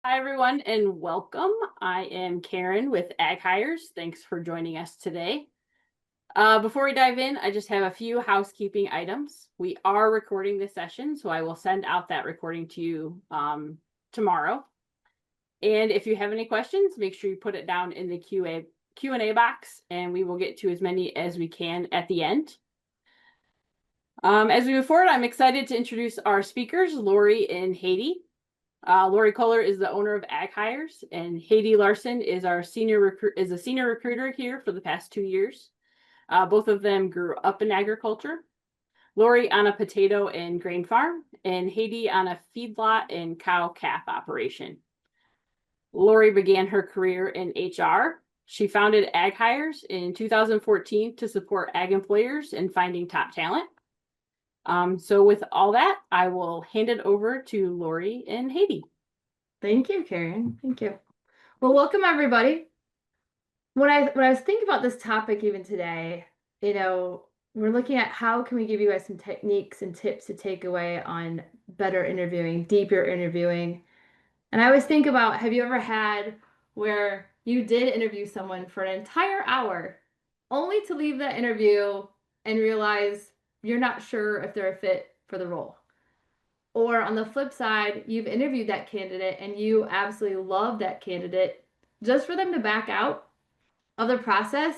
Hi, everyone, and welcome. I am Karen with AgHires. Thanks for joining us today. Before we dive in, I just have a few housekeeping items. We are recording this session, so I will send out that recording to you tomorrow. And if you have any questions, make sure you put it down in the Q&A box, and we will get to as many as we can at the end. As we move forward, I'm excited to introduce our speakers, Lori and Haidee. Lori Culler is the owner of AgHires, and Haidee Larson is a senior recruiter here for the past 2 years. Both of them grew up in agriculture. Lori on a potato and grain farm, and Haidee on a feedlot and cow-calf operation. Lori began her career in HR. She founded AgHires in 2014 to support ag employers in finding top talent. So with all that, I will hand it over to Lori and Haidee. Thank you, Karen. Thank you. Well, welcome everybody. When I was thinking about this topic even today, we're looking at how can we give you guys some techniques and tips to take away on better interviewing, deeper interviewing. And I always think about, have you ever had where you did interview someone for an entire hour only to leave that interview and realize you're not sure if they're a fit for the role? Or on the flip side, you've interviewed that candidate and you absolutely love that candidate just for them to back out of the process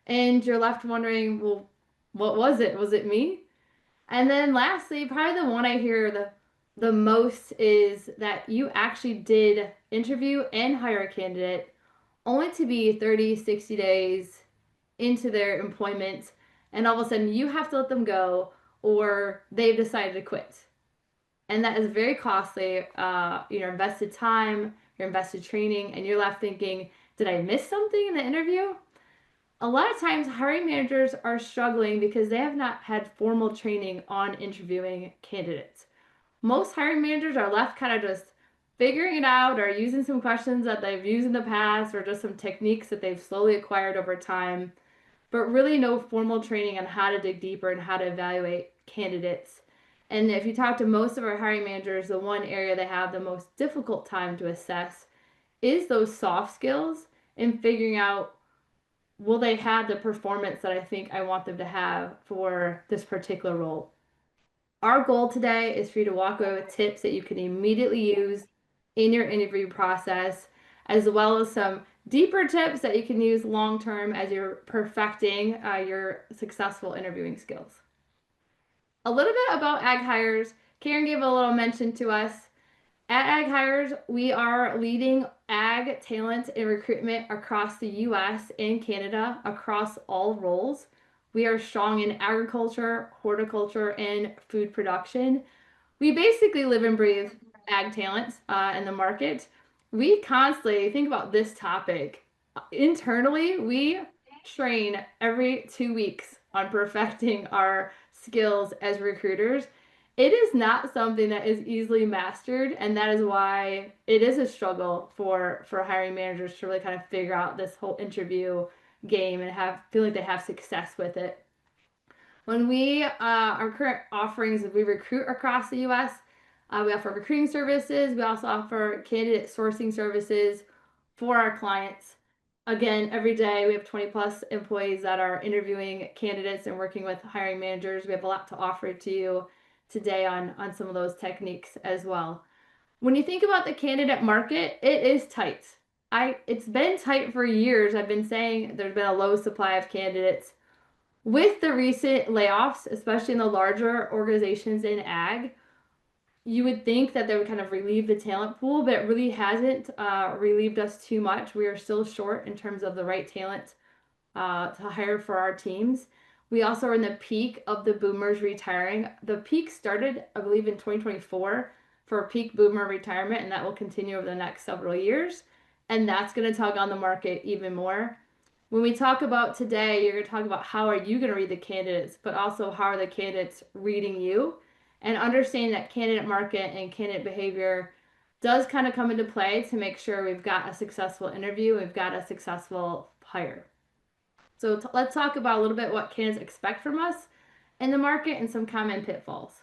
and you're left wondering, well, what was it? Was it me? And then lastly, probably the one I hear the most is that you actually did interview and hire a candidate only to be 30, 60 days into their employment, and all of a sudden you have to let them go or they've decided to quit. And that is very costly. Your invested time, your invested training, and you're left thinking, did I miss something in the interview? A lot of times hiring managers are struggling because they have not had formal training on interviewing candidates. Most hiring managers are left kind of just figuring it out or using some questions that they've used in the past or just some techniques that they've slowly acquired over time, but really no formal training on how to dig deeper and how to evaluate candidates. And if you talk to most of our hiring managers, the one area they have the most difficult time to assess is those soft skills and figuring out, will they have the performance that I think I want them to have for this particular role. Our goal today is for you to walk away with tips that you can immediately use in your interview process, as well as some deeper tips that you can use long term as you're perfecting your successful interviewing skills. A little bit about AgHires. Karen gave a little mention to us. At AgHires, we are leading ag talent and recruitment across the US and Canada across all roles. We are strong in agriculture, horticulture, and food production. We basically live and breathe ag talent in the market. We constantly think about this topic. Internally, we train every 2 weeks on perfecting our skills as recruiters. It is not something that is easily mastered, and that is why it is a struggle for hiring managers to really kind of figure out this whole interview game and feel like they have success with it. When our current offerings, we recruit across the U.S. We offer recruiting services. We also offer candidate sourcing services for our clients. Again, every day we have 20 plus employees that are interviewing candidates and working with hiring managers. We have a lot to offer to you today on some of those techniques as well. When you think about the candidate market, it is tight. It's been tight for years. I've been saying there's been a low supply of candidates. With the recent layoffs, especially in the larger organizations in ag, you would think that they would kind of relieve the talent pool, but it really hasn't relieved us too much. We are still short in terms of the right talent to hire for our teams. We also are in the peak of the boomers retiring. The peak started, I believe, in 2024 for peak boomer retirement, and that will continue over the next several years. And that's going to tug on the market even more. When we talk about today, you're going to talk about how are you going to read the candidates, but also how are the candidates reading you, and understanding that candidate market and candidate behavior does kind of come into play to make sure we've got a successful interview, we've got a successful hire. So let's talk about a little bit what candidates expect from us in the market and some common pitfalls.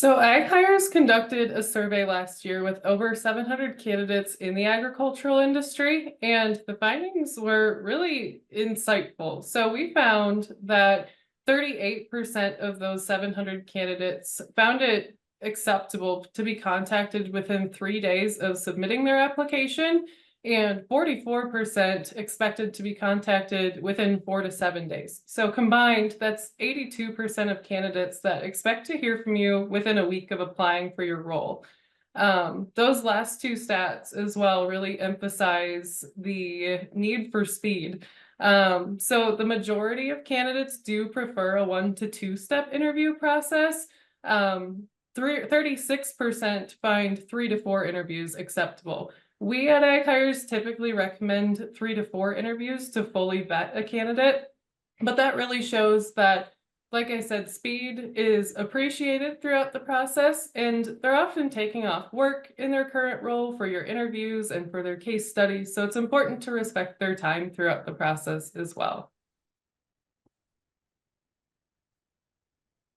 So AgHires conducted a survey last year with over 700 candidates in the agricultural industry, and the findings were really insightful. So we found that 38% of those 700 candidates found it acceptable to be contacted within 3 days of submitting their application, and 44% expected to be contacted within 4 to 7 days. So combined, that's 82% of candidates that expect to hear from you within a week of applying for your role. Those last two stats as well really emphasize the need for speed. So the majority of candidates do prefer a 1 to 2 step interview process. 36% find 3 to 4 interviews acceptable. We at AgHires typically recommend 3 to 4 interviews to fully vet a candidate, but that really shows that, like I said, speed is appreciated throughout the process, and they're often taking off work in their current role for your interviews and for their case studies, so it's important to respect their time throughout the process as well.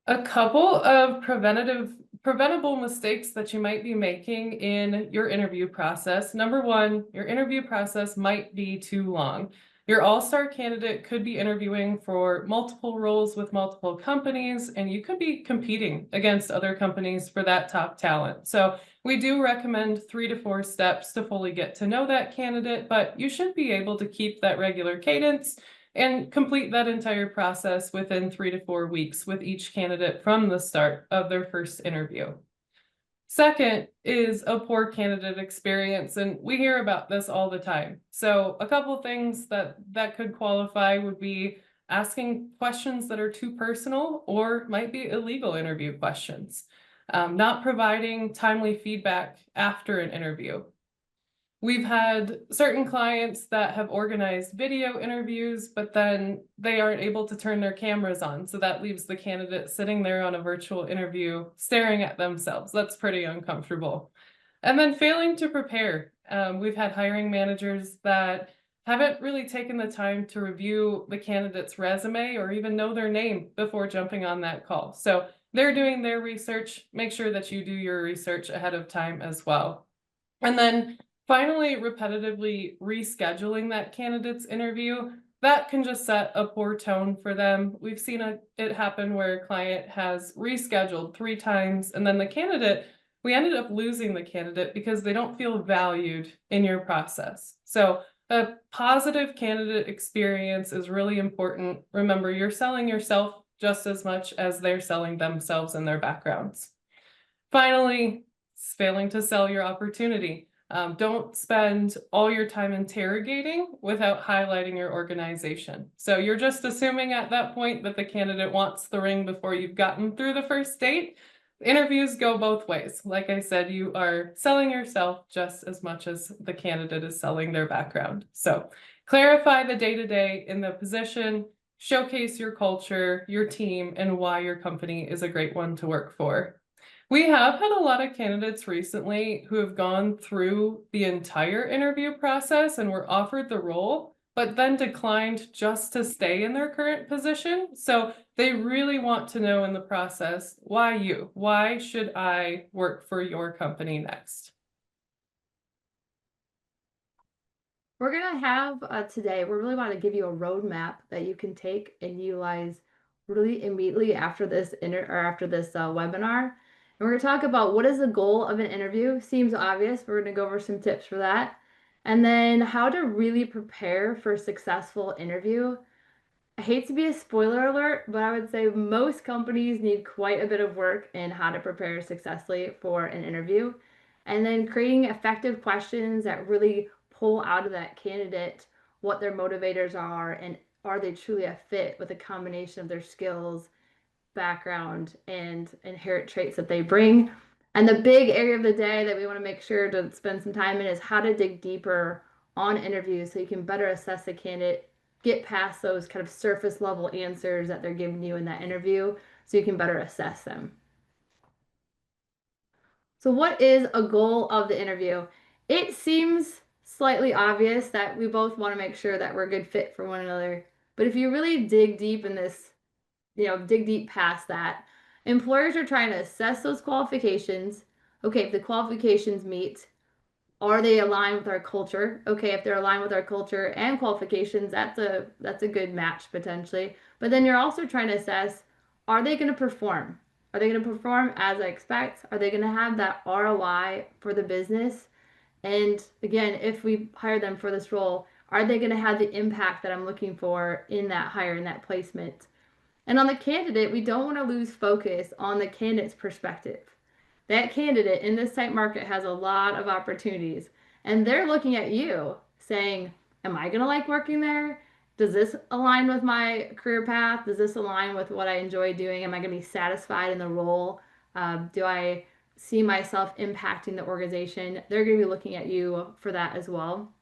A couple of preventable mistakes that you might be making in your interview process. Number one, your interview process might be too long. Your all-star candidate could be interviewing for multiple roles with multiple companies, and you could be competing against other companies for that top talent. So we do recommend 3 to 4 steps to fully get to know that candidate, but you should be able to keep that regular cadence and complete that entire process within 3 to 4 weeks with each candidate from the start of their first interview. Second is a poor candidate experience, and we hear about this all the time. So a couple things that could qualify would be asking questions that are too personal or might be illegal interview questions, not providing timely feedback after an interview. We've had certain clients that have organized video interviews, but then they aren't able to turn their cameras on. So that leaves the candidate sitting there on a virtual interview, staring at themselves. That's pretty uncomfortable. And then failing to prepare. We've had hiring managers that haven't really taken the time to review the candidate's resume or even know their name before jumping on that call. So they're doing their research. Make sure that you do your research ahead of time as well. And then finally, repetitively rescheduling that candidate's interview, that can just set a poor tone for them. We've seen it happen where a client has rescheduled 3 times, and then we ended up losing the candidate because they don't feel valued in your process. So a positive candidate experience is really important. Remember, you're selling yourself just as much as they're selling themselves and their backgrounds. Finally, failing to sell your opportunity. Don't spend all your time interrogating without highlighting your organization. So you're just assuming at that point that the candidate wants the ring before you've gotten through the first date. Interviews go both ways. Like I said, you are selling yourself just as much as the candidate is selling their background. So clarify the day-to-day in the position, showcase your culture, your team, and why your company is a great one to work for. We have had a lot of candidates recently who have gone through the entire interview process and were offered the role, but then declined just to stay in their current position. So they really want to know in the process, why you? Why should I work for your company next? We're gonna have today, we're really want to give you a roadmap that you can take and utilize really immediately after this webinar. And we're going to talk about what is the goal of an interview. Seems obvious. We're going to go over some tips for that. And then how to really prepare for a successful interview. I hate to be a spoiler alert, but I would say most companies need quite a bit of work in how to prepare successfully for an interview. And then creating effective questions that really pull out of that candidate what their motivators are and are they truly a fit with a combination of their skills, background, and inherent traits that they bring. And the big area of the day that we want to make sure to spend some time in is how to dig deeper on interviews so you can better assess the candidate, get past those kind of surface level answers that they're giving you in that interview so you can better assess them. So what is a goal of the interview? It seems slightly obvious that we both want to make sure that we're a good fit for one another. But if you really dig deep in this, dig deep past that, Employers are trying to assess those qualifications. Okay, if the qualifications meet, are they aligned with our culture? Okay, if they're aligned with our culture and qualifications, that's a good match potentially. But then you're also trying to assess, are they going to perform? Are they going to perform as I expect? Are they going to have that ROI for the business? And again, if we hire them for this role, are they going to have the impact that I'm looking for in that hire, in that placement? And on the candidate, we don't want to lose focus on the candidate's perspective. That candidate in this tight market has a lot of opportunities, and they're looking at you saying, am I going to like working there? Does this align with my career path? Does this align with what I enjoy doing? Am I going to be satisfied in the role? Do I see myself impacting the organization? They're going to be looking at you for that as well.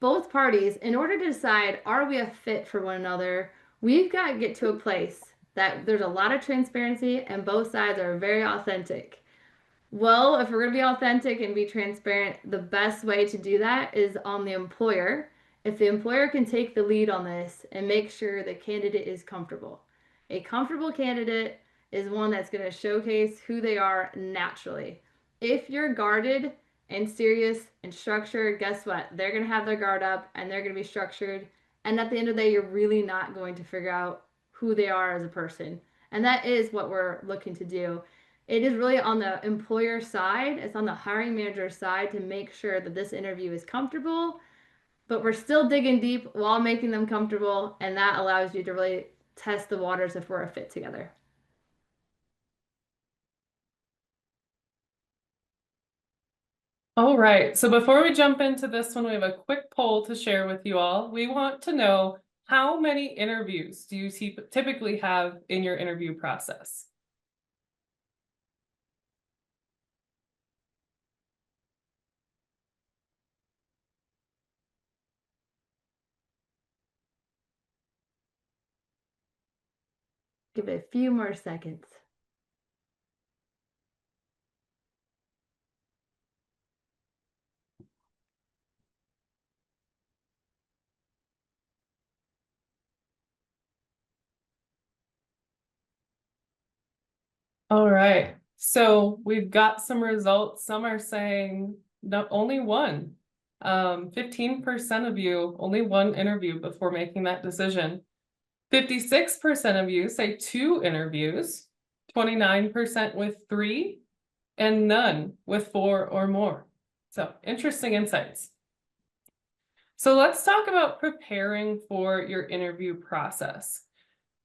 Both parties, in order to decide, are we a fit for one another, we've got to get to a place that there's a lot of transparency and both sides are very authentic. Well, if we're going to be authentic and be transparent, the best way to do that is on the employer. If the employer can take the lead on this and make sure the candidate is comfortable. A comfortable candidate is one that's going to showcase who they are naturally. If you're guarded and serious and structured, guess what? They're going to have their guard up and they're going to be structured. And at the end of the day, you're really not going to figure out who they are as a person. And that is what we're looking to do. It is really on the employer side, it's on the hiring manager side to make sure that this interview is comfortable, but we're still digging deep while making them comfortable, and that allows you to really test the waters if we're a fit together. All right, so before we jump into this one, we have a quick poll to share with you all. We want to know, how many interviews do you typically have in your interview process? Give it a few more seconds. All right, so we've got some results. Some are saying no, only one. 15% of you, only one interview before making that decision. 56% of you say 2 interviews, 29% with 3, and none with 4 or more. So interesting insights. So let's talk about preparing for your interview process.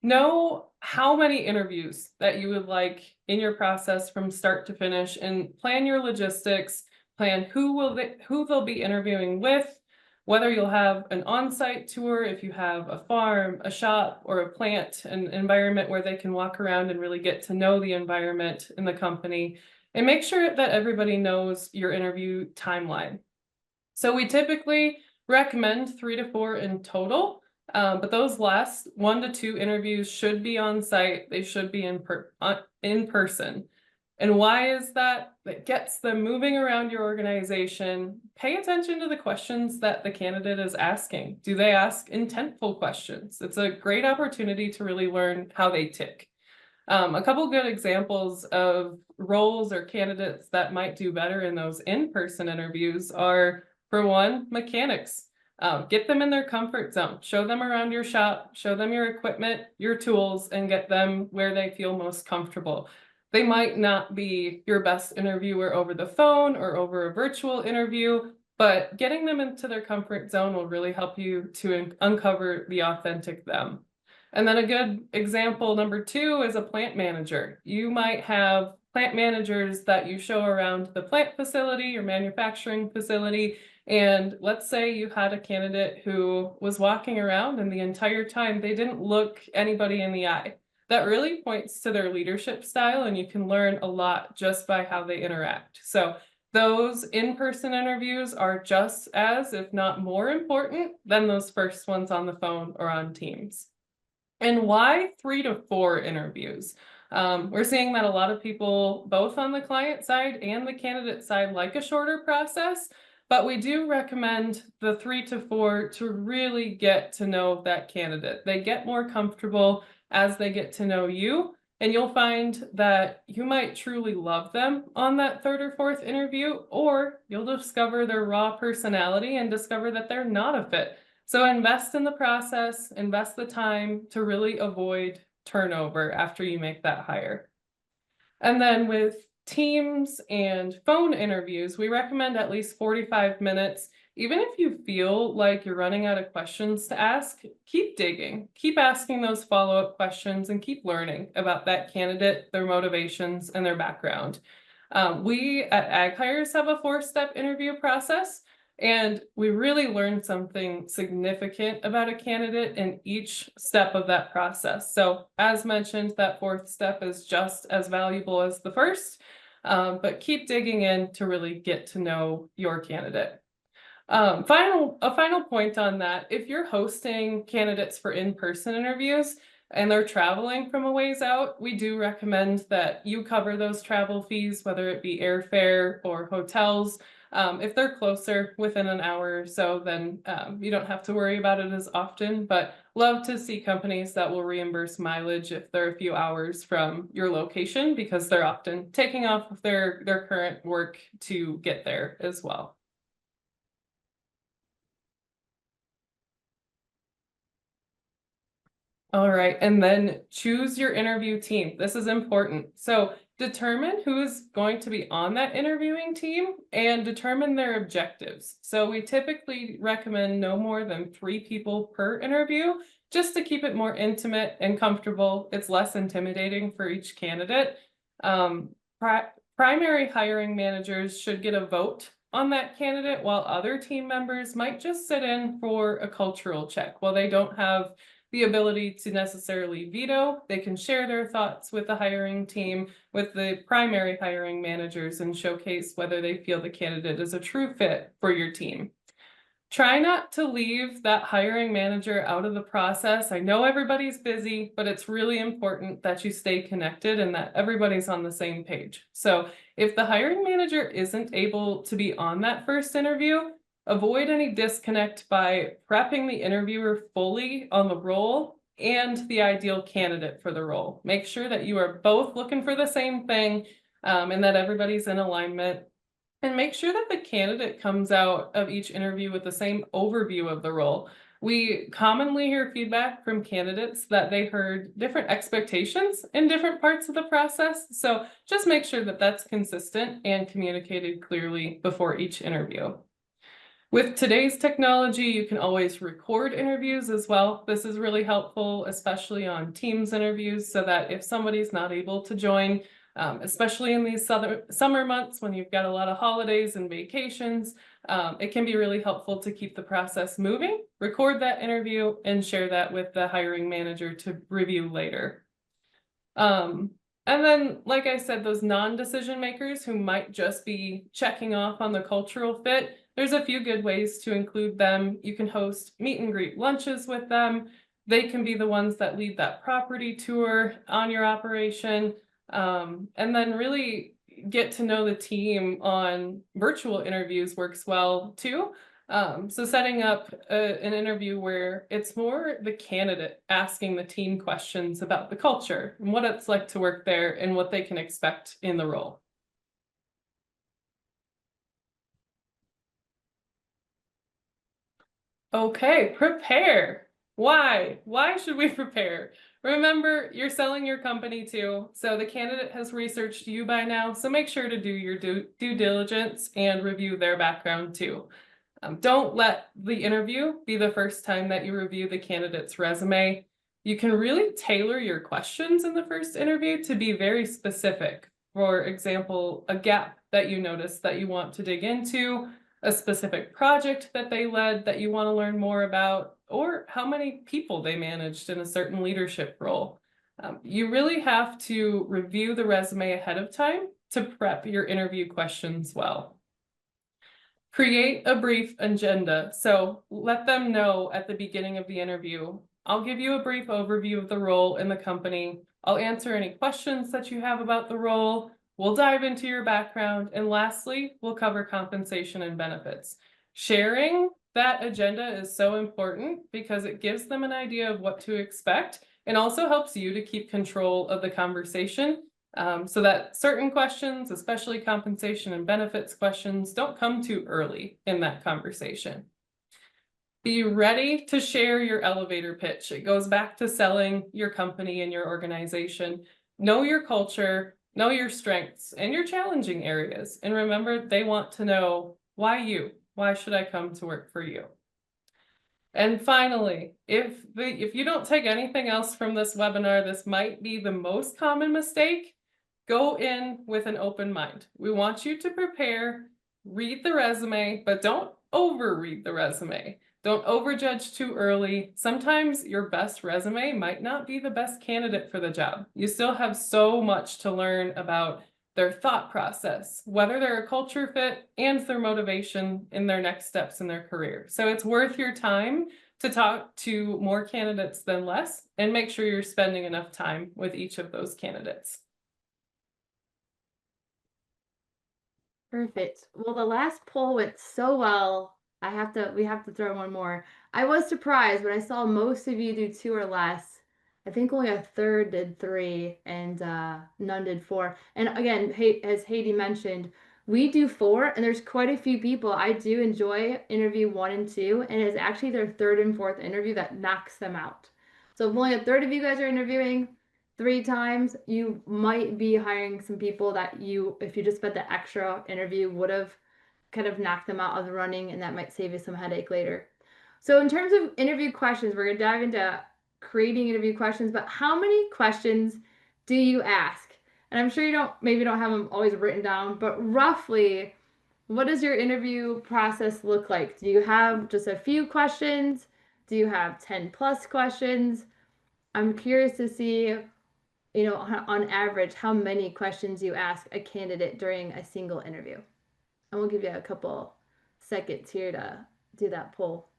Know how many interviews that you would like in your process from start to finish, and plan your logistics, plan who they'll be interviewing with, whether you'll have an on-site tour if you have a farm, a shop, or a plant, an environment where they can walk around and really get to know the environment in the company, and make sure that everybody knows your interview timeline. So we typically recommend 3 to 4 in total. But those last 1 to 2 interviews should be on site. They should be in person. And why is that? That gets them moving around your organization. Pay attention to the questions that the candidate is asking. Do they ask intentful questions? It's a great opportunity to really learn how they tick. A couple good examples of roles or candidates that might do better in those in-person interviews are, for one, mechanics. Get them in their comfort zone, show them around your shop, show them your equipment, your tools, and get them where they feel most comfortable. They might not be your best interviewer over the phone or over a virtual interview, but getting them into their comfort zone will really help you to uncover the authentic them. And then a good example, number 2, is a plant manager. You might have plant managers that you show around the plant facility, your manufacturing facility, and let's say you had a candidate who was walking around and the entire time they didn't look anybody in the eye. That really points to their leadership style, and you can learn a lot just by how they interact. So those in-person interviews are just as, if not more important than those first ones on the phone or on Teams. And why 3 to 4 interviews? We're seeing that a lot of people, both on the client side and the candidate side, like a shorter process. But we do recommend the 3 to 4 to really get to know that candidate. They get more comfortable as they get to know you, And you'll find that you might truly love them on that third or fourth interview, or you'll discover their raw personality and discover that they're not a fit. So invest in the process, invest the time to really avoid turnover after you make that hire. And then with Teams and phone interviews, we recommend at least 45 minutes. Even if you feel like you're running out of questions to ask, keep digging, keep asking those follow-up questions, and keep learning about that candidate, their motivations, and their background. We at AgHires have a 4-step interview process, and we really learned something significant about a candidate in each step of that process. So as mentioned, that 4th step is just as valuable as the first, but keep digging in to really get to know your candidate. A final point on that, if you're hosting candidates for in-person interviews and they're traveling from a ways out, we do recommend that you cover those travel fees, whether it be airfare or hotels. If they're closer, within an hour or so, then you don't have to worry about it as often, but love to see companies that will reimburse mileage if they're a few hours from your location, because they're often taking off of their current work to get there as well. All right, and then choose your interview team. This is important. So determine who is going to be on that interviewing team and determine their objectives. So we typically recommend no more than 3 people per interview, just to keep it more intimate and comfortable. It's less intimidating for each candidate. Primary hiring managers should get a vote on that candidate, while other team members might just sit in for a cultural check. While they don't have the ability to necessarily veto, they can share their thoughts with the hiring team, with the primary hiring managers, and showcase whether they feel the candidate is a true fit for your team. Try not to leave that hiring manager out of the process. I know everybody's busy, but it's really important that you stay connected and that everybody's on the same page. So if the hiring manager isn't able to be on that first interview, avoid any disconnect by prepping the interviewer fully on the role and the ideal candidate for the role. Make sure that you are both looking for the same thing, and that everybody's in alignment. And make sure that the candidate comes out of each interview with the same overview of the role. We commonly hear feedback from candidates that they heard different expectations in different parts of the process. So just make sure that that's consistent and communicated clearly before each interview. With today's technology, you can always record interviews as well. This is really helpful, especially on Teams interviews, so that if somebody's not able to join, especially in these summer months when you've got a lot of holidays and vacations, it can be really helpful to keep the process moving, record that interview, and share that with the hiring manager to review later. And then, like I said, those non-decision makers who might just be checking off on the cultural fit, there's a few good ways to include them. You can host meet and greet lunches with them. They can be the ones that lead that property tour on your operation. And then really get to know the team on virtual interviews works well too. So setting up an interview where it's more the candidate asking the team questions about the culture and what it's like to work there and what they can expect in the role. Okay, prepare. Why? Why should we prepare? Remember, you're selling your company too, so the candidate has researched you by now, so make sure to do your due diligence and review their background too. Don't let the interview be the first time that you review the candidate's resume. You can really tailor your questions in the first interview to be very specific. For example, a gap that you notice that you want to dig into, a specific project that they led that you want to learn more about, or how many people they managed in a certain leadership role. You really have to review the resume ahead of time to prep your interview questions well. Create a brief agenda. So let them know at the beginning of the interview, I'll give you a brief overview of the role in the company. I'll answer any questions that you have about the role. We'll dive into your background. And lastly, we'll cover compensation and benefits. Sharing that agenda is so important because it gives them an idea of what to expect and also helps you to keep control of the conversation, so that certain questions, especially compensation and benefits questions, don't come too early in that conversation. Be ready to share your elevator pitch. It goes back to selling your company and your organization. Know your culture, know your strengths and your challenging areas. And remember, they want to know why you? Why should I come to work for you? And finally, if you don't take anything else from this webinar, this might be the most common mistake. Go in with an open mind. We want you to prepare, read the resume, but don't overread the resume. Don't overjudge too early. Sometimes your best resume might not be the best candidate for the job. You still have so much to learn about their thought process, whether they're a culture fit, and their motivation in their next steps in their career. So it's worth your time to talk to more candidates than less, and make sure you're spending enough time with each of those candidates. Perfect. Well, the last poll went so well. We have to throw one more. I was surprised when I saw most of you do 2 or less. I think only a third did 3 and none did 4. And again, as Haidee mentioned, we do 4, and there's quite a few people. I do enjoy interview 1 and 2, and it's actually their 3rd and 4th interview that knocks them out. So if only a third of you guys are interviewing 3 times, you might be hiring some people that if you just spent the extra interview, would have kind of knocked them out of the running, and that might save you some headache later. So in terms of interview questions, we're going to dive into creating interview questions, but how many questions do you ask? And I'm sure you maybe don't have them always written down, but roughly, what does your interview process look like? Do you have just a few questions? Do you have 10 plus questions? I'm curious to see, on average, how many questions you ask a candidate during a single interview. And we'll give you a couple seconds here to do that poll.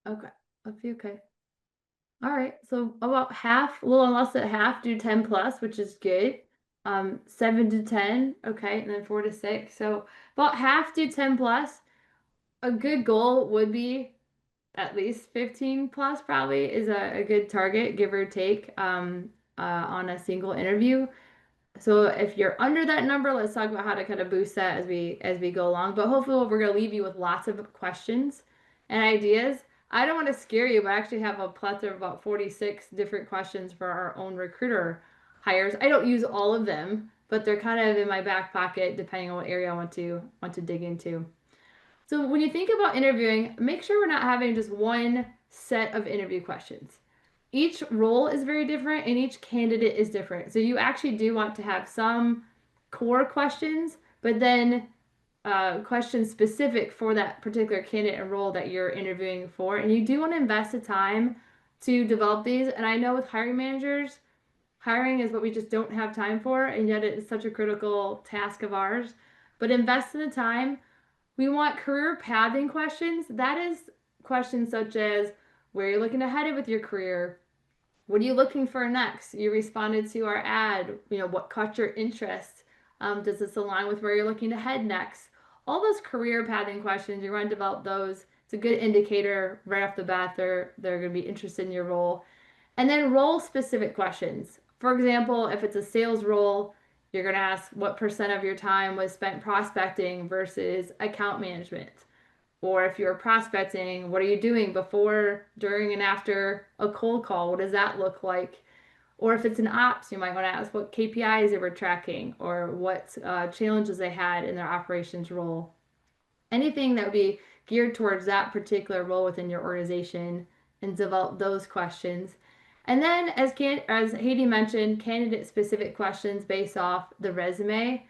Okay, a few, okay. All right, so about half, a little less than half do 10 plus, which is good. 7 to 10, okay, and then 4 to 6. So about half do 10 plus. A good goal would be at least 15 plus, probably is a good target, give or take, on a single interview. So if you're under that number, let's talk about how to kind of boost that as we go along. But hopefully we're going to leave you with lots of questions and ideas. I don't want to scare you, but I actually have a plethora of about 46 different questions for our own recruiter hires. I don't use all of them, but they're kind of in my back pocket depending on what area I want to dig into. So when you think about interviewing, make sure we're not having just one set of interview questions. Each role is very different and each candidate is different. So you actually do want to have some core questions, but then questions specific for that particular candidate and role that you're interviewing for. And you do want to invest the time to develop these. And I know with hiring managers, hiring is what we just don't have time for, and yet it is such a critical task of ours. But invest in the time. We want career pathing questions. That is questions such as where you're looking to head with your career. What are you looking for next? You responded to our ad. What caught your interest? Does this align with where you're looking to head next? All those career pathing questions, you're going to develop those. It's a good indicator right off the bat they're going to be interested in your role. And then role specific questions. For example, if it's a sales role, you're going to ask what % of your time was spent prospecting versus account management. Or if you're prospecting, what are you doing before, during, and after a cold call? What does that look like? Or if it's an ops, you might want to ask what KPIs they were tracking or what challenges they had in their operations role. Anything that would be geared towards that particular role within your organization, and develop those questions. And then, as Haidee mentioned, candidate-specific questions based off the resume.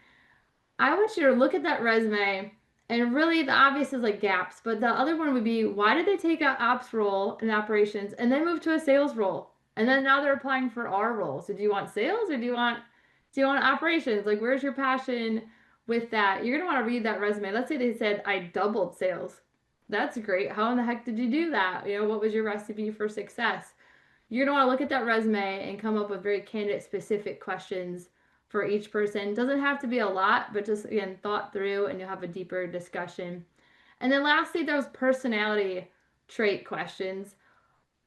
I want you to look at that resume, and really the obvious is like gaps, but the other one would be, why did they take an ops role in operations and then move to a sales role? And then now they're applying for our role. So do you want sales or do you want operations? Like, where's your passion with that? You're going to want to read that resume. Let's say they said, I doubled sales. That's great. How in the heck did you do that? What was your recipe for success? You're going to want to look at that resume and come up with very candidate specific questions for each person. Doesn't have to be a lot, but just again, thought through and you'll have a deeper discussion. And then lastly, those personality trait questions.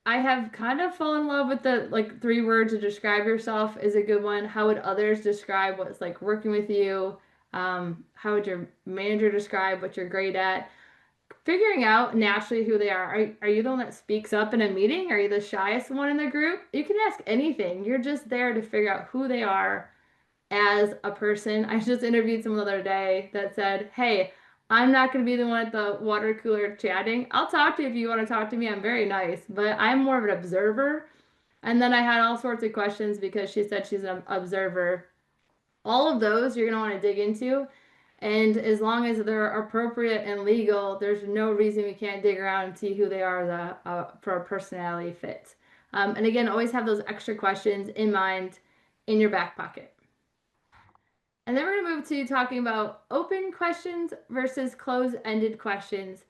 I have kind of fallen in love with the like 3 words to describe yourself is a good one. How would others describe what's like working with you? How would your manager describe what you're great at? Figuring out naturally who they are. Are you the one that speaks up in a meeting? Are you the shyest one in the group? You can ask anything. You're just there to figure out who they are as a person. I just interviewed someone the other day that said, "Hey, I'm not going to be the one at the water cooler chatting. I'll talk to you if you want to talk to me. I'm very nice, but I'm more of an observer." And then I had all sorts of questions because she said she's an observer. All of those you're going to want to dig into. And as long as they're appropriate and legal, there's no reason we can't dig around and see who they are for a personality fit. And again, always have those extra questions in mind in your back pocket. And then we're going to move to talking about open questions versus closed-ended questions.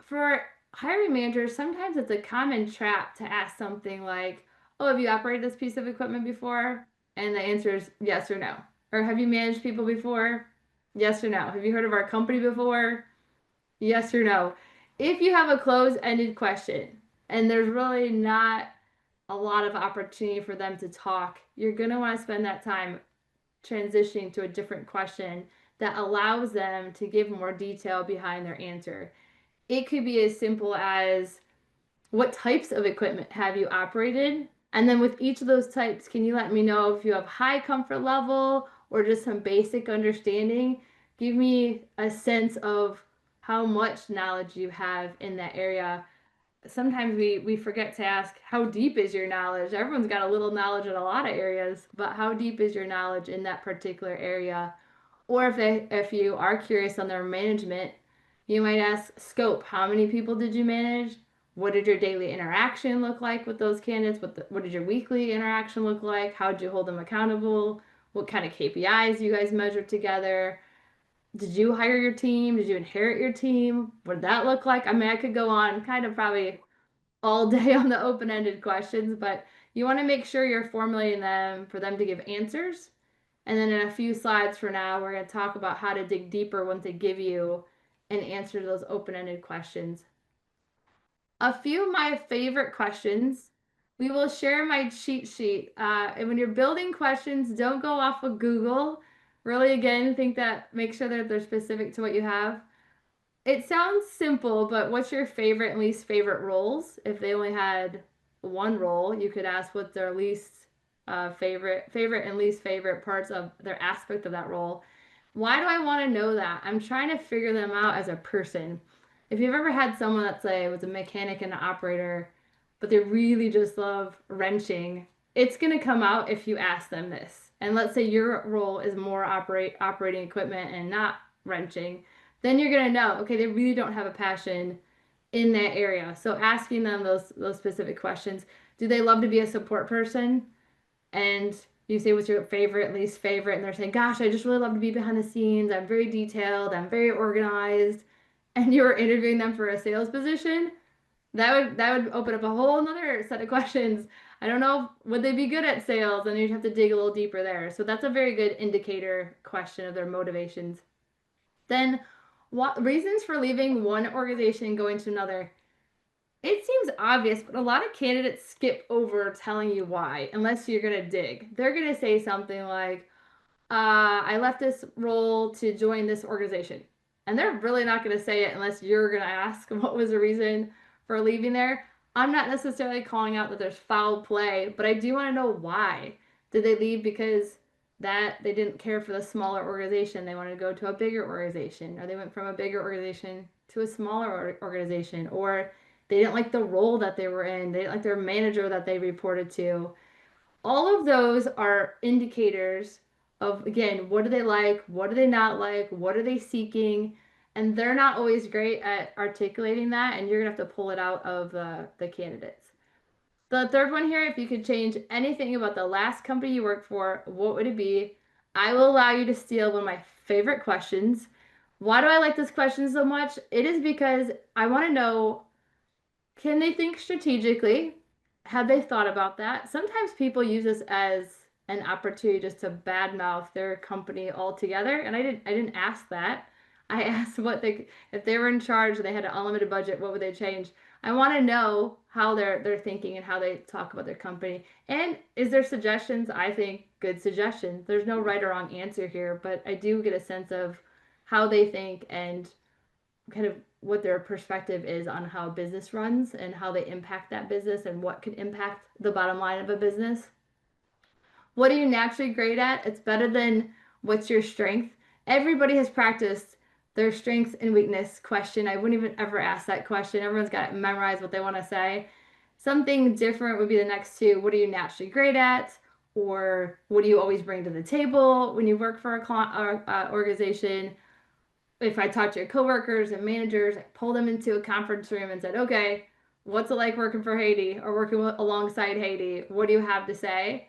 For hiring managers, sometimes it's a common trap to ask something like, "Oh, have you operated this piece of equipment before?" And the answer is yes or no. Or "Have you managed people before?" Yes or no. "Have you heard of our company before?" Yes or no. If you have a closed-ended question and there's really not a lot of opportunity for them to talk, you're going to want to spend that time transitioning to a different question that allows them to give more detail behind their answer. It could be as simple as, "What types of equipment have you operated?" And then with each of those types, can you let me know if you have high comfort level or just some basic understanding? Give me a sense of how much knowledge you have in that area. Sometimes we forget to ask, how deep is your knowledge? Everyone's got a little knowledge in a lot of areas, but how deep is your knowledge in that particular area? Or if you are curious on their management, you might ask scope. How many people did you manage? What did your daily interaction look like with those candidates? What did your weekly interaction look like? How did you hold them accountable? What kind of KPIs you guys measured together? Did you hire your team? Did you inherit your team? What did that look like? I mean, I could go on kind of probably all day on the open-ended questions, but you want to make sure you're formulating them for them to give answers. And then in a few slides from now, we're going to talk about how to dig deeper once they give you an answer to those open-ended questions. A few of my favorite questions. We will share my cheat sheet. And when you're building questions, don't go off of Google. Really, again, make sure that they're specific to what you have. It sounds simple, but what's your favorite and least favorite roles? If they only had one role, you could ask what their least favorite and least favorite parts of their aspect of that role. Why do I want to know that? I'm trying to figure them out as a person. If you've ever had someone that say was a mechanic and an operator, but they really just love wrenching, it's going to come out if you ask them this. And let's say your role is more operating equipment and not wrenching, then you're going to know, okay, they really don't have a passion in that area. So asking them those specific questions. Do they love to be a support person? And you say, what's your favorite, least favorite? And they're saying, gosh, I just really love to be behind the scenes. I'm very detailed. I'm very organized. And you were interviewing them for a sales position. That would open up a whole nother set of questions. I don't know, would they be good at sales? And you'd have to dig a little deeper there. So that's a very good indicator question of their motivations. Then what reasons for leaving one organization and going to another? It seems obvious, but a lot of candidates skip over telling you why, unless you're going to dig. They're going to say something like, "I left this role to join this organization." And they're really not going to say it unless you're going to ask what was the reason for leaving there. I'm not necessarily calling out that there's foul play, but I do want to know why. Did they leave because that they didn't care for the smaller organization? They wanted to go to a bigger organization, or they went from a bigger organization to a smaller organization, or they didn't like the role that they were in. They didn't like their manager that they reported to. All of those are indicators of, again, what do they like? What do they not like? What are they seeking? And they're not always great at articulating that, and you're going to have to pull it out of the candidates. The third one here, if you could change anything about the last company you worked for, what would it be? I will allow you to steal one of my favorite questions. Why do I like this question so much? It is because I want to know, can they think strategically? Have they thought about that? Sometimes people use this as an opportunity just to badmouth their company altogether, and I didn't ask that. I asked if they were in charge and they had an unlimited budget, what would they change? I want to know how they're thinking and how they talk about their company. And is there suggestions? I think good suggestions. There's no right or wrong answer here, but I do get a sense of how they think and kind of what their perspective is on how a business runs and how they impact that business and what could impact the bottom line of a business. What are you naturally great at? It's better than what's your strength. Everybody has practiced their strengths and weakness question. I wouldn't even ever ask that question. Everyone's got to memorize what they want to say. Something different would be the next two. What are you naturally great at? Or what do you always bring to the table when you work for a organization? If I talk to your coworkers and managers, I pull them into a conference room and said, okay, what's it like working for Haidee or working alongside Haidee? What do you have to say?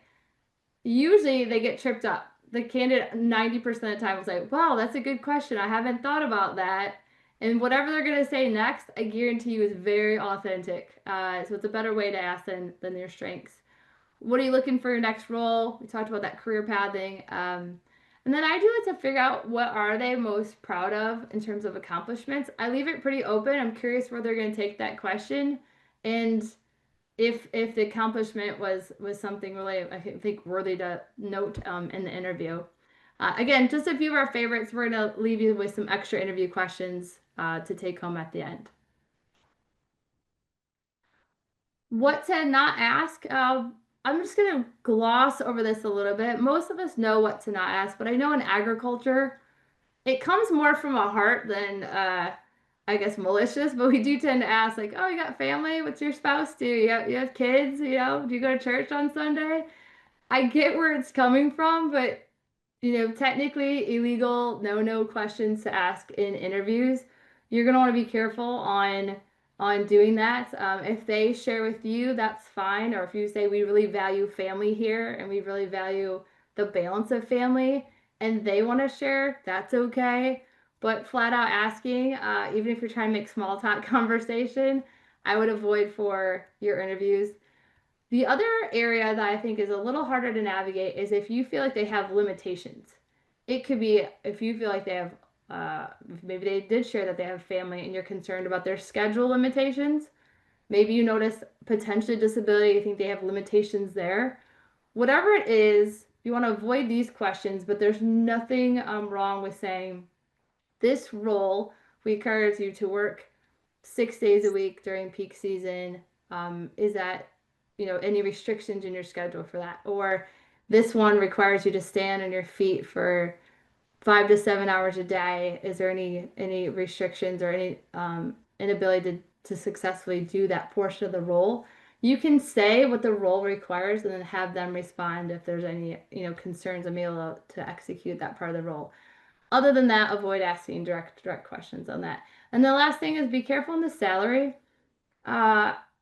Usually they get tripped up. The candidate 90% of the time will say, wow, that's a good question. I haven't thought about that. And whatever they're going to say next, I guarantee you is very authentic. So it's a better way to ask than your strengths. What are you looking for your next role? We talked about that career pathing. And then I do it to figure out what are they most proud of in terms of accomplishments. I leave it pretty open. I'm curious where they're going to take that question, and if the accomplishment was something really, I think, worthy to note in the interview. Again, just a few of our favorites. We're going to leave you with some extra interview questions to take home at the end. What to not ask? I'm just going to gloss over this a little bit. Most of us know what to not ask, but I know in agriculture, it comes more from a heart than, I guess, malicious, but we do tend to ask, like, oh, you got family? What's your spouse do? You have kids? You know, do you go to church on Sunday? I get where it's coming from, but, technically illegal, no questions to ask in interviews. You're going to want to be careful on doing that. If they share with you, that's fine. Or if you say, we really value family here and we really value the balance of family, and they want to share, that's okay. But flat out asking, even if you're trying to make small talk conversation, I would avoid for your interviews. The other area that I think is a little harder to navigate is if you feel like they have limitations. It could be if you feel like they have, maybe they did share that they have family and you're concerned about their schedule limitations. Maybe you notice potentially disability, you think they have limitations there. Whatever it is, you want to avoid these questions, but there's nothing wrong with saying, this role requires you to work 6 days a week during peak season. Is that, any restrictions in your schedule for that? Or this one requires you to stand on your feet for 5 to 7 hours a day. Is there any restrictions or any inability to successfully do that portion of the role? You can say what the role requires and then have them respond if there's any, concerns and be able to execute that part of the role. Other than that, avoid asking direct questions on that. And the last thing is be careful in the salary.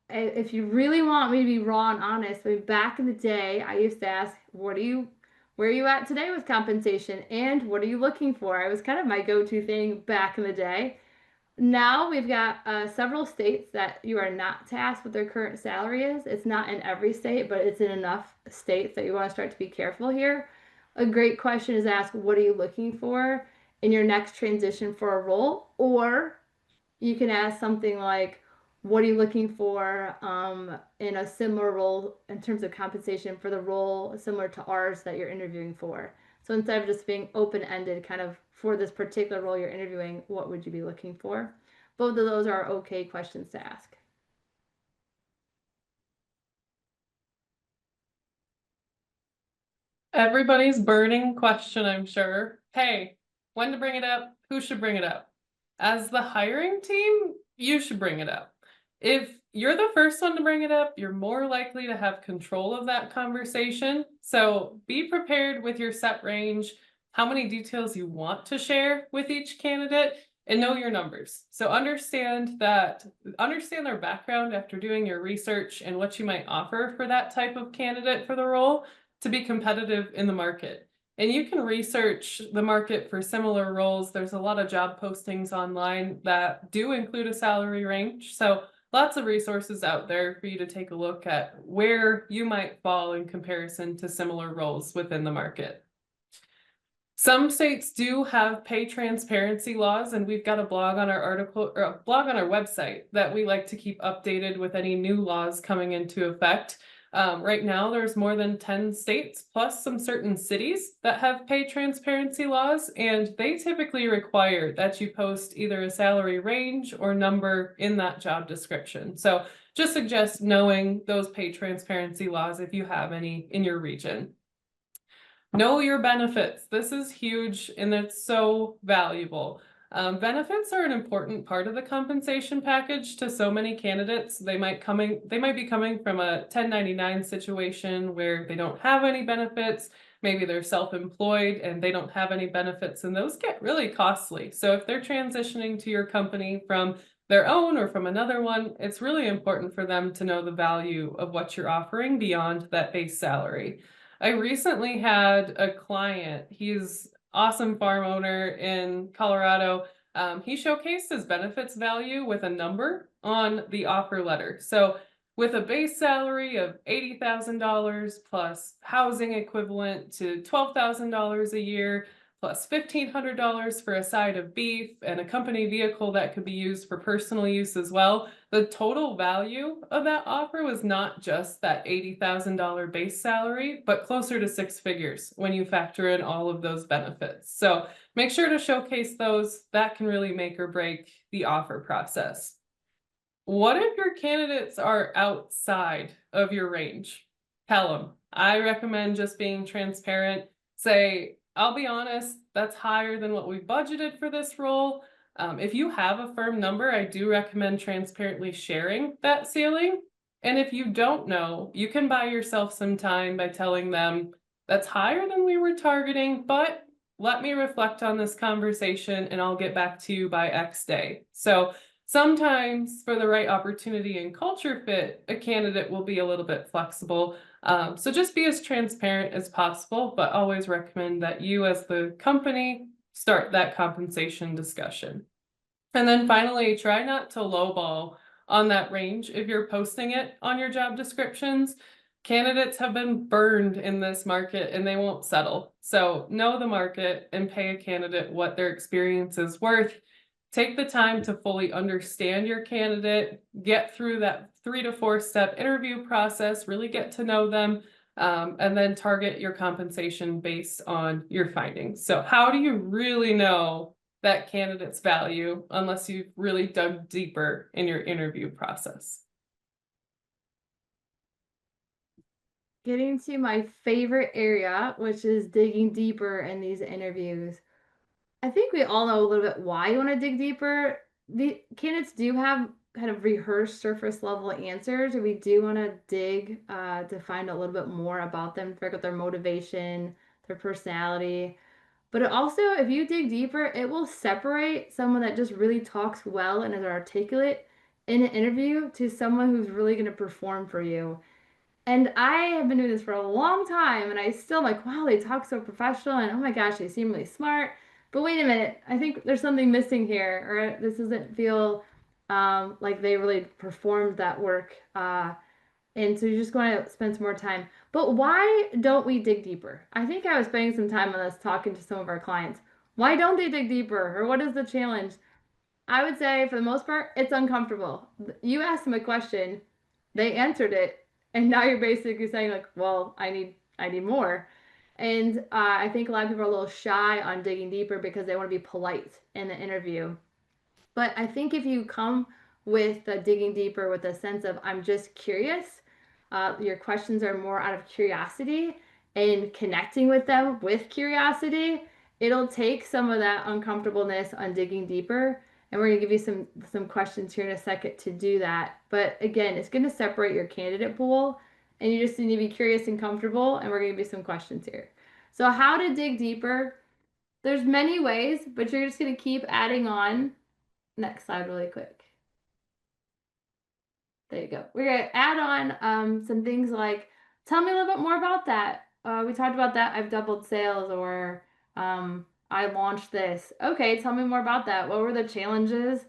If you really want me to be raw and honest, back in the day, I used to ask, where are you at today with compensation? And what are you looking for? It was kind of my go-to thing back in the day. Now we've got several states that you are not to ask what their current salary is. It's not in every state, but it's in enough states that you want to start to be careful here. A great question is ask, what are you looking for in your next transition for a role? Or you can ask something like, what are you looking for in a similar role in terms of compensation for the role similar to ours that you're interviewing for? So instead of just being open-ended, kind of for this particular role you're interviewing, what would you be looking for? Both of those are okay questions to ask. Everybody's burning question, I'm sure. Hey, when to bring it up? Who should bring it up? As the hiring team, you should bring it up. If you're the first one to bring it up, you're more likely to have control of that conversation. So be prepared with your set range, how many details you want to share with each candidate, and know your numbers. So understand their background after doing your research and what you might offer for that type of candidate for the role to be competitive in the market. And you can research the market for similar roles. There's a lot of job postings online that do include a salary range. So lots of resources out there for you to take a look at where you might fall in comparison to similar roles within the market. Some states do have pay transparency laws, and we've got a blog on our article or a blog on our website that we like to keep updated with any new laws coming into effect. Right now, there's more than 10 states plus some certain cities that have pay transparency laws, and they typically require that you post either a salary range or number in that job description. So just suggest knowing those pay transparency laws if you have any in your region. Know your benefits. This is huge and it's so valuable. Benefits are an important part of the compensation package to so many candidates. They might be coming from a 1099 situation where they don't have any benefits. Maybe they're self-employed and they don't have any benefits, and those get really costly. So if they're transitioning to your company from their own or from another one, it's really important for them to know the value of what you're offering beyond that base salary. I recently had a client, he's awesome farm owner in Colorado. He showcased his benefits value with a number on the offer letter. So with a base salary of $80,000 plus housing equivalent to $12,000 a year, plus $1,500 for a side of beef and a company vehicle that could be used for personal use as well, the total value of that offer was not just that $80,000 base salary, but closer to six figures when you factor in all of those benefits. So make sure to showcase those. That can really make or break the offer process. What if your candidates are outside of your range? Tell them. I recommend just being transparent. Say, I'll be honest, that's higher than what we budgeted for this role. If you have a firm number, I do recommend transparently sharing that ceiling. And if you don't know, you can buy yourself some time by telling them that's higher than we were targeting, but let me reflect on this conversation and I'll get back to you by X day. So sometimes for the right opportunity and culture fit, a candidate will be a little bit flexible. So just be as transparent as possible, but always recommend that you as the company start that compensation discussion. And then finally, try not to lowball on that range if you're posting it on your job descriptions. Candidates have been burned in this market and they won't settle. So know the market and pay a candidate what their experience is worth. Take the time to fully understand your candidate, get through that 3 to 4 step interview process, really get to know them, and then target your compensation based on your findings. So how do you really know that candidate's value unless you've really dug deeper in your interview process? Getting to my favorite area, which is digging deeper in these interviews. I think we all know a little bit why you want to dig deeper. The candidates do have kind of rehearsed surface level answers, and we do want to dig to find a little bit more about them, figure out their motivation, their personality. But it also, if you dig deeper, it will separate someone that just really talks well and is articulate in an interview to someone who's really going to perform for you. And I have been doing this for a long time, and I still like, wow, they talk so professional, and oh my gosh, they seem really smart. But wait a minute, I think there's something missing here, or this doesn't feel like they really performed that work. And so you're just going to spend some more time. But why don't we dig deeper? I think I was spending some time on this talking to some of our clients. Why don't they dig deeper, or what is the challenge? I would say for the most part, it's uncomfortable. You asked them a question, they answered it, and now you're basically saying like, well, I need more. And I think a lot of people are a little shy on digging deeper because they want to be polite in the interview. But I think if you come with digging deeper with a sense of I'm just curious, your questions are more out of curiosity and connecting with them with curiosity, it'll take some of that uncomfortableness on digging deeper. And we're going to give you some questions here in a second to do that. But again, it's going to separate your candidate pool, and you just need to be curious and comfortable, and we're going to give you some questions here. So how to dig deeper? There's many ways, but you're just going to keep adding on. Next slide really quick. There you go. We're going to add on some things like, tell me a little bit more about that. we talked about that. I've doubled sales, or I launched this. Okay, tell me more about that. What were the challenges?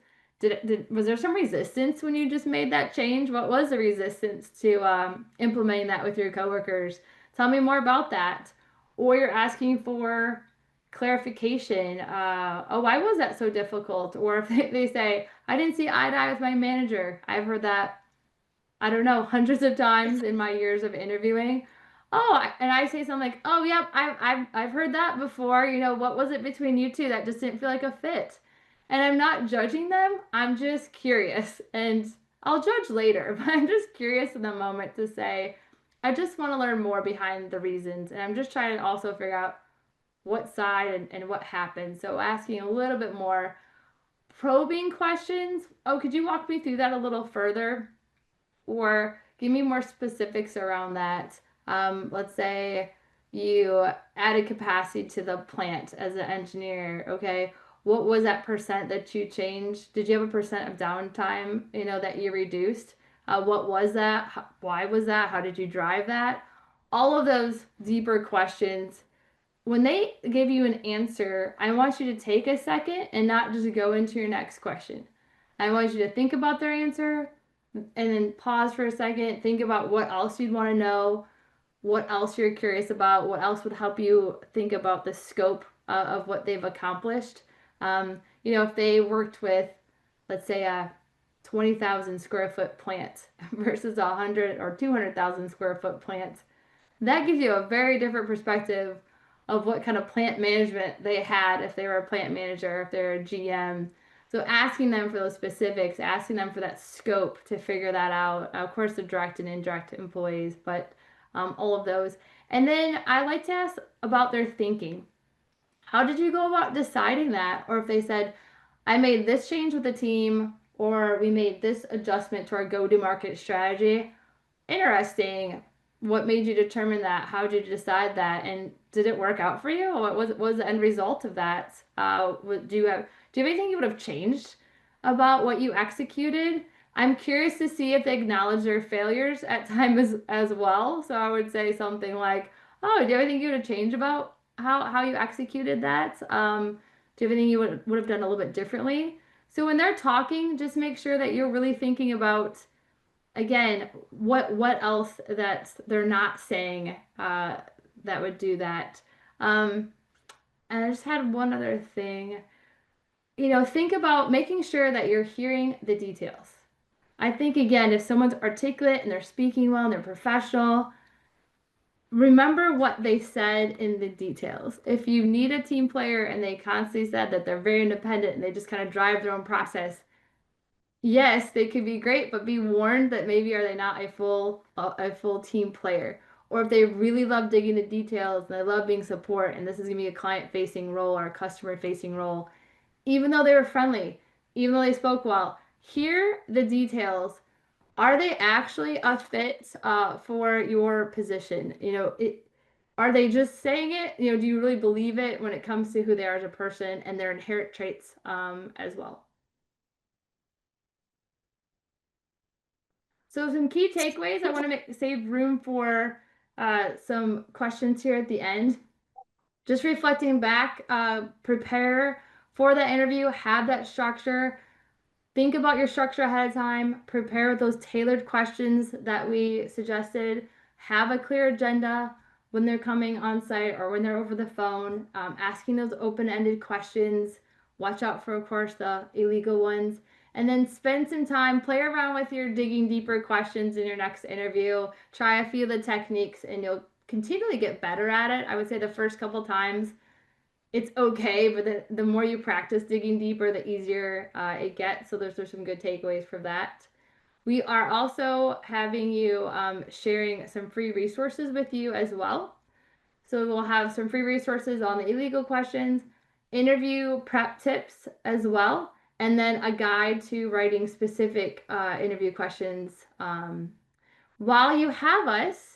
Was there some resistance when you just made that change? What was the resistance to implementing that with your coworkers? Tell me more about that. Or you're asking for clarification. Oh, why was that so difficult? Or if they say, I didn't see eye to eye with my manager. I've heard that, I don't know, hundreds of times in my years of interviewing. Oh, and I say something like, "Oh, yeah, I've heard that before. You know, what was it between you two that just didn't feel like a fit?" And I'm not judging them. I'm just curious, and I'll judge later. But I'm just curious in the moment to say, I just want to learn more behind the reasons, and I'm just trying to also figure out what side and what happened. So asking a little bit more probing questions. Oh, could you walk me through that a little further? Or give me more specifics around that. Let's say you added capacity to the plant as an engineer. Okay, what was that percent that you changed? Did you have a percent of downtime, that you reduced? What was that? Why was that? How did you drive that? All of those deeper questions. When they give you an answer, I want you to take a second and not just go into your next question. I want you to think about their answer, and then pause for a second, think about what else you'd want to know, what else you're curious about, what else would help you think about the scope of what they've accomplished. If they worked with, let's say, a 20,000 square foot plant versus a 100 or 200,000 square foot plant, that gives you a very different perspective of what kind of plant management they had if they were a plant manager, if they're a GM. So asking them for those specifics, asking them for that scope to figure that out. Of course, the direct and indirect employees, but all of those. And then I like to ask about their thinking. How did you go about deciding that? Or if they said, I made this change with the team, or we made this adjustment to our go-to-market strategy. Interesting. What made you determine that? How did you decide that? And did it work out for you? What was the end result of that? Do you have anything you would have changed about what you executed? I'm curious to see if they acknowledge their failures at times as well. So I would say something like, "Oh, do you have anything you would have changed about how you executed that? Do you have anything you would have done a little bit differently?" So when they're talking, just make sure that you're really thinking about, again, what else that they're not saying that would do that. And I just had one other thing. Think about making sure that you're hearing the details. I think, again, if someone's articulate and they're speaking well and they're professional, remember what they said in the details. If you need a team player and they constantly said that they're very independent and they just kind of drive their own process, yes, they could be great, but be warned that maybe are they not a full team player. Or if they really love digging the details and they love being support, and this is going to be a client-facing role or a customer-facing role, even though they were friendly, even though they spoke well, hear the details. Are they actually a fit for your position? Are they just saying it? Do you really believe it when it comes to who they are as a person and their inherent traits as well? So some key takeaways. I want to save room for some questions here at the end. Just reflecting back, prepare for the interview, have that structure. Think about your structure ahead of time. Prepare with those tailored questions that we suggested. Have a clear agenda when they're coming on site or when they're over the phone. Asking those open-ended questions. Watch out for, of course, the illegal ones. And then spend some time, play around with your digging deeper questions in your next interview. Try a few of the techniques and you'll continually get better at it. I would say the first couple times it's okay, but the more you practice digging deeper, the easier it gets. So there's some good takeaways from that. We are also having you sharing some free resources with you as well. So we'll have some free resources on the illegal questions, interview prep tips as well, and then a guide to writing specific interview questions. While you have us,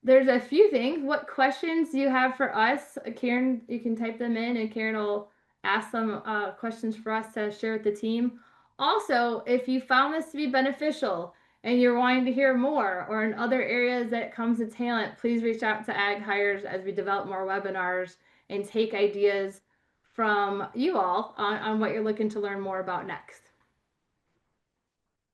there's a few things. What questions do you have for us? Karen, you can type them in and Karen will ask some questions for us to share with the team. Also, if you found this to be beneficial and you're wanting to hear more, or in other areas that comes to talent, please reach out to AgHires as we develop more webinars and take ideas from you all on what you're looking to learn more about next.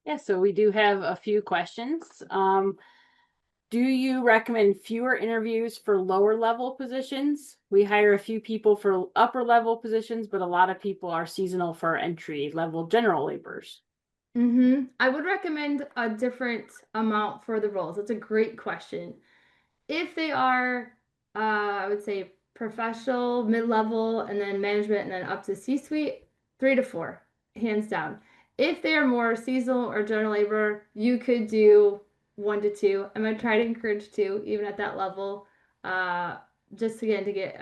Yeah, so we do have a few questions. Do you recommend fewer interviews for lower level positions? We hire a few people for upper level positions, but a lot of people are seasonal for entry level general laborers. I would recommend a different amount for the roles. That's a great question. If they are, I would say professional, mid-level, and then management, and then up to C-suite, 3 to 4, hands down. If they are more seasonal or general labor, you could do 1 to 2. I'm gonna try to encourage 2, even at that level. Just again to get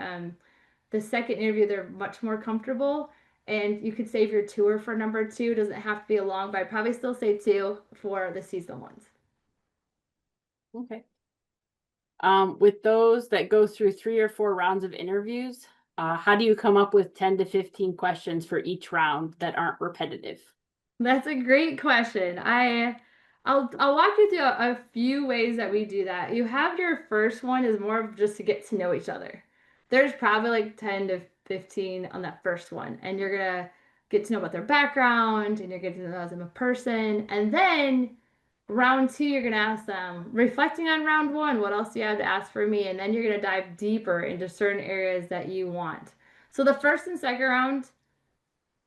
the second interview, they're much more comfortable. And you could save your tour for number 2. It doesn't have to be a long, but I'd probably still say 2 for the seasonal ones. Okay. With those that go through 3 or 4 rounds of interviews, how do you come up with 10 to 15 questions for each round that aren't repetitive? That's a great question. I'll walk you through a few ways that we do that. You have your first one is more of just to get to know each other. There's probably like 10 to 15 on that first one, and you're gonna get to know about their background and you're getting to know them as a person. And then round 2, you're gonna ask them, reflecting on round 1, what else do you have to ask for me? And then you're gonna dive deeper into certain areas that you want. So the first and second round,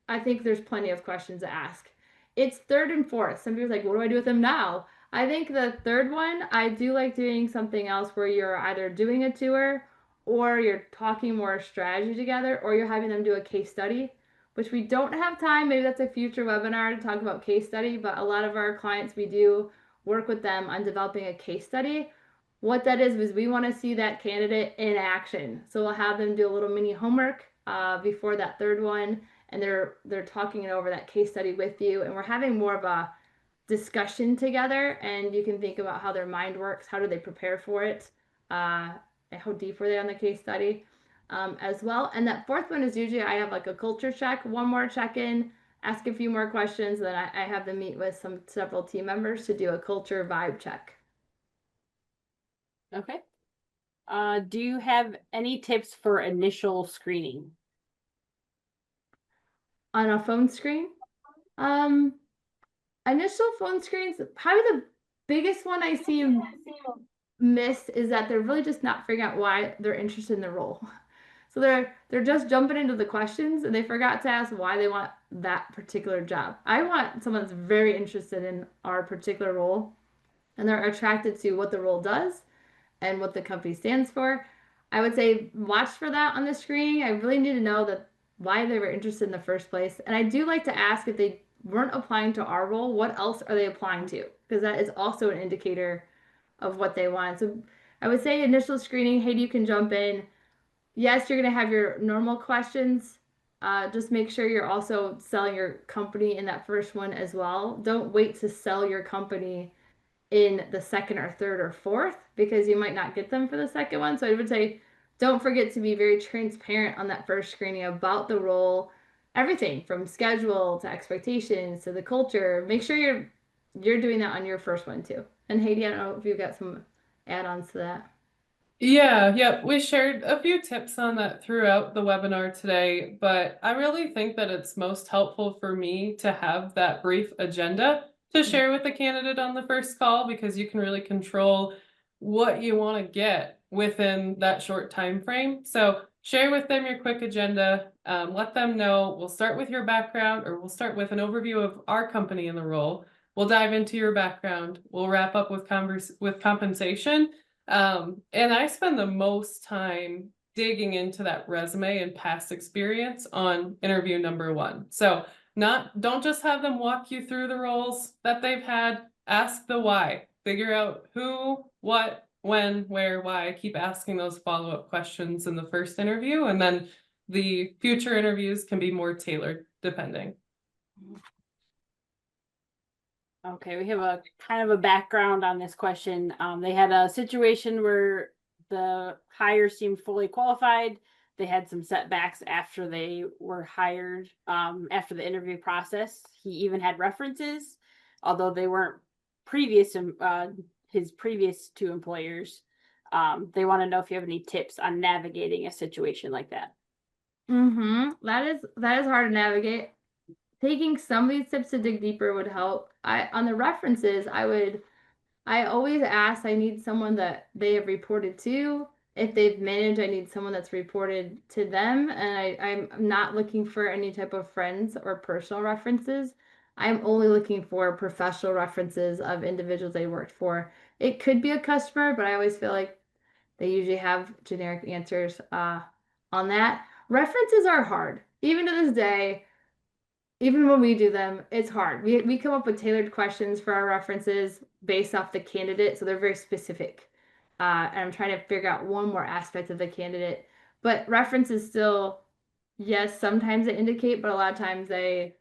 I think there's plenty of questions to ask. It's third and fourth. Some people are like, what do I do with them now? I think the third one, I do like doing something else where you're either doing a tour or you're talking more strategy together or you're having them do a case study, which we don't have time. Maybe that's a future webinar to talk about case study, but a lot of our clients, we do work with them on developing a case study. What that is we want to see that candidate in action. So we'll have them do a little mini homework before that third one, and they're talking it over that case study with you, and we're having more of a discussion together, and you can think about how their mind works, how do they prepare for it, and how deep were they on the case study as well. And that fourth one is usually I have like a culture check, one more check-in, ask a few more questions, and then I have them meet with several team members to do a culture vibe check. Okay. Do you have any tips for initial screening? On a phone screen? Initial phone screens, probably the biggest one I see missed is that they're really just not figuring out why they're interested in the role. So they're just jumping into the questions and they forgot to ask why they want that particular job. I want someone that's very interested in our particular role and they're attracted to what the role does and what the company stands for. I would say watch for that on the screen. I really need to know that why they were interested in the first place. And I do like to ask if they weren't applying to our role, what else are they applying to? Because that is also an indicator of what they want. So I would say initial screening, Haidee, you can jump in. Yes, you're going to have your normal questions. Just make sure you're also selling your company in that first one as well. Don't wait to sell your company in the second or third or fourth because you might not get them for the second one. So I would say don't forget to be very transparent on that first screening about the role, everything from schedule to expectations to the culture. Make sure you're doing that on your first one too. And Haidee, I don't know if you've got some add-ons to that. Yeah, we shared a few tips on that throughout the webinar today, but I really think that it's most helpful for me to have that brief agenda to share with the candidate on the first call because you can really control what you want to get within that short time frame. So share with them your quick agenda, let them know we'll start with your background or we'll start with an overview of our company and the role. We'll dive into your background. We'll wrap up with compensation. And I spend the most time digging into that resume and past experience on interview number 1. So don't just have them walk you through the roles that they've had, ask the why, figure out who, what, when, where, why. I keep asking those follow-up questions in the first interview, and then the future interviews can be more tailored depending. Okay, we have a kind of a background on this question. They had a situation where the hire seemed fully qualified. They had some setbacks after they were hired, after the interview process. He even had references, although they weren't previous his previous two employers. They want to know if you have any tips on navigating a situation like that. That is hard to navigate. Taking some of these tips to dig deeper would help. On the references, I always ask, I need someone that they have reported to. If they've managed, I need someone that's reported to them. And I'm not looking for any type of friends or personal references. I'm only looking for professional references of individuals they worked for. It could be a customer, but I always feel like they usually have generic answers on that. References are hard. Even to this day, even when we do them, it's hard. We come up with tailored questions for our references based off the candidate, so they're very specific. And I'm trying to figure out one more aspect of the candidate. But references still, yes, sometimes they indicate, but a lot of times they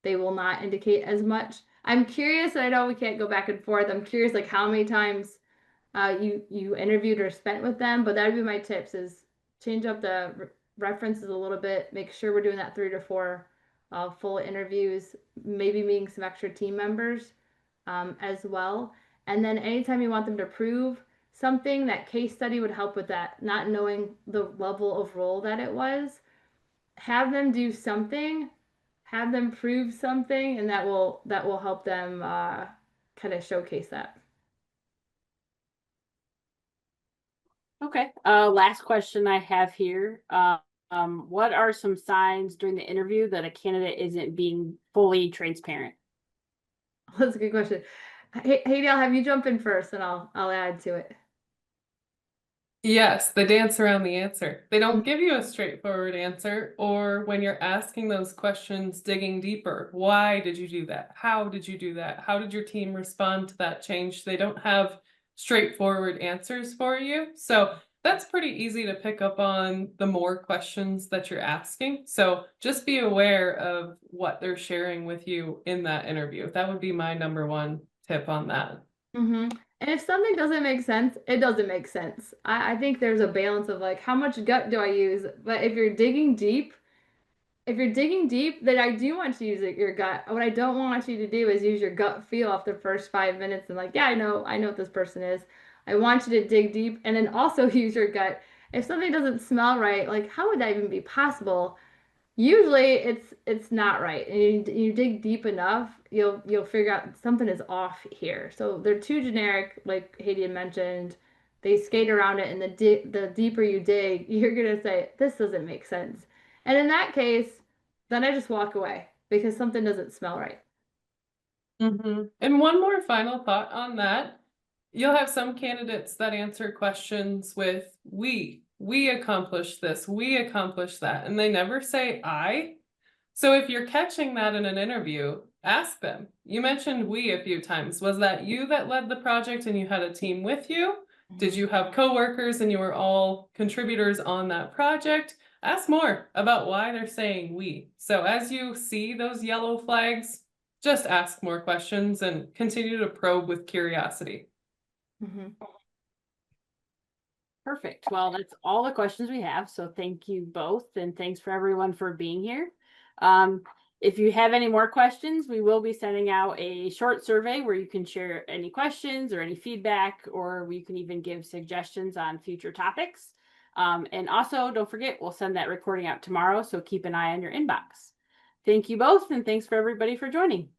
will not indicate as much. I'm curious, and I know we can't go back and forth. I'm curious, like how many times you interviewed or spent with them, but that'd be my tips: is change up the references a little bit. Make sure we're doing that 3 to 4 full interviews, maybe meeting some extra team members as well. And then anytime you want them to prove something, that case study would help with that. Not knowing the level of role that it was, have them do something, have them prove something, and that will help them kind of showcase that. Okay. Last question I have here. What are some signs during the interview that a candidate isn't being fully transparent? That's a good question. Haidee, I'll have you jump in first, and I'll add to it. Yes, the dance around the answer. They don't give you a straightforward answer, or when you're asking those questions, digging deeper. Why did you do that? How did you do that? How did your team respond to that change? They don't have straightforward answers for you. So that's pretty easy to pick up on the more questions that you're asking. So just be aware of what they're sharing with you in that interview. That would be my number one tip on that. And if something doesn't make sense, it doesn't make sense. I think there's a balance of like, how much gut do I use? But if you're digging deep, then I do want you to use your gut. What I don't want you to do is use your gut feel off the first 5 minutes and like, yeah, I know what this person is. I want you to dig deep and then also use your gut. If something doesn't smell right, like how would that even be possible? Usually it's not right, and you dig deep enough, you'll figure out something is off here. So they're too generic, like Haidee had mentioned. They skate around it, and the deeper you dig, you're gonna say this doesn't make sense. And in that case, then I just walk away because something doesn't smell right. And one more final thought on that. You'll have some candidates that answer questions with we accomplished this, we accomplished that, and they never say I. So if you're catching that in an interview, ask them. You mentioned we a few times. Was that you that led the project and you had a team with you? Did you have coworkers and you were all contributors on that project? Ask more about why they're saying we. So as you see those yellow flags, just ask more questions and continue to probe with curiosity. Perfect. Well, that's all the questions we have. So thank you both, and thanks for everyone for being here. If you have any more questions, we will be sending out a short survey where you can share any questions or any feedback, or we can even give suggestions on future topics. And also, don't forget, we'll send that recording out tomorrow, so keep an eye on your inbox. Thank you both, and thanks for everybody for joining.